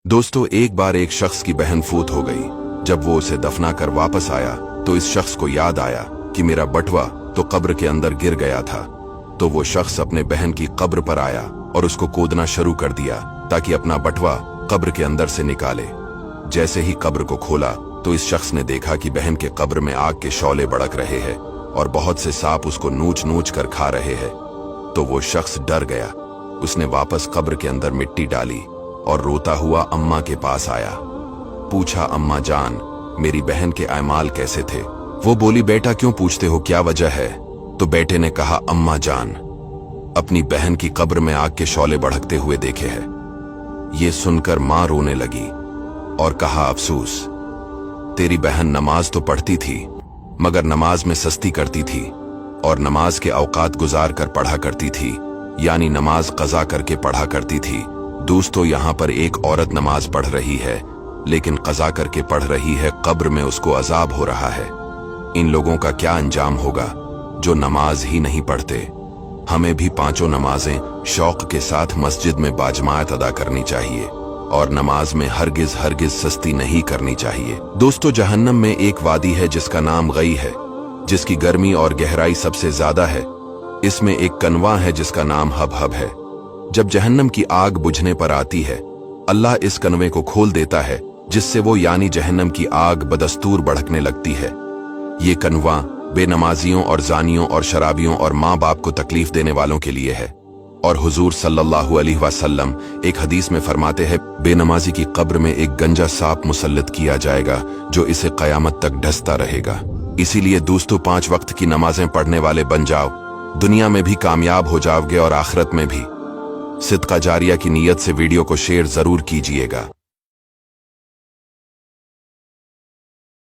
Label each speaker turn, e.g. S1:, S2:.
S1: दोस्तों, एक बार एक शख्स की बहन फौत हो गई। जब वो उसे दफना कर वापस आया तो इस शख्स को याद आया कि मेरा बटवा तो कब्र के अंदर गिर गया था। तो वो शख्स अपने बहन की कब्र पर आया और उसको खोदना शुरू कर दिया ताकि अपना बटवा कब्र के अंदर से निकाले। जैसे ही कब्र को खोला तो इस शख्स ने देखा कि बहन के कब्र में आग के शौले भड़क रहे हैं और बहुत से सांप उसको नोच नोच कर खा रहे हैं। तो वो शख्स डर गया। उसने वापस कब्र के अंदर मिट्टी डाली और रोता हुआ अम्मा के पास आया। पूछा, अम्मा जान, मेरी बहन के अमाल कैसे थे? वो बोली, बेटा क्यों पूछते हो, क्या वजह है? तो बेटे ने कहा, अम्मा जान, अपनी बहन की कब्र में आग के शौले भड़कते हुए देखे हैं। ये सुनकर मां रोने लगी और कहा, अफसोस, तेरी बहन नमाज तो पढ़ती थी मगर नमाज में सस्ती करती थी और नमाज के औकात गुजार कर पढ़ा करती थी, यानी नमाज कज़ा करके पढ़ा करती थी। दोस्तों, यहाँ पर एक औरत नमाज पढ़ रही है लेकिन कज़ा करके पढ़ रही है, कब्र में उसको अजाब हो रहा है। इन लोगों का क्या अंजाम होगा जो नमाज ही नहीं पढ़ते। हमें भी पांचों नमाजें शौक के साथ मस्जिद में बाजमात अदा करनी चाहिए और नमाज में हरगिज हरगिज सस्ती नहीं करनी चाहिए। दोस्तों, जहन्नम में एक वादी है जिसका नाम गई है, जिसकी गर्मी और गहराई सबसे ज्यादा है। इसमें एक कनवा है जिसका नाम हब है। जब जहन्नम की आग बुझने पर आती है, अल्लाह इस कनवे को खोल देता है जिससे वो यानी जहन्नम की आग बदस्तूर भड़कने लगती है। ये कनवा बेनमाजियों और जानियों और शराबियों और माँ बाप को तकलीफ देने वालों के लिए है। और हुजूर सल्लल्लाहु अलैहि वसल्लम एक हदीस में फरमाते हैं, बेनमाजी की कब्र में एक गंजा सांप मुसल्लत किया जाएगा जो इसे कयामत तक ढसता रहेगा। इसीलिए दोस्तों, 5 वक्त की नमाजें पढ़ने वाले बन जाओ, दुनिया में भी कामयाब हो जाओगे और आखिरत में भी। सिदका जारिया की नीयत से वीडियो को शेयर जरूर कीजिएगा।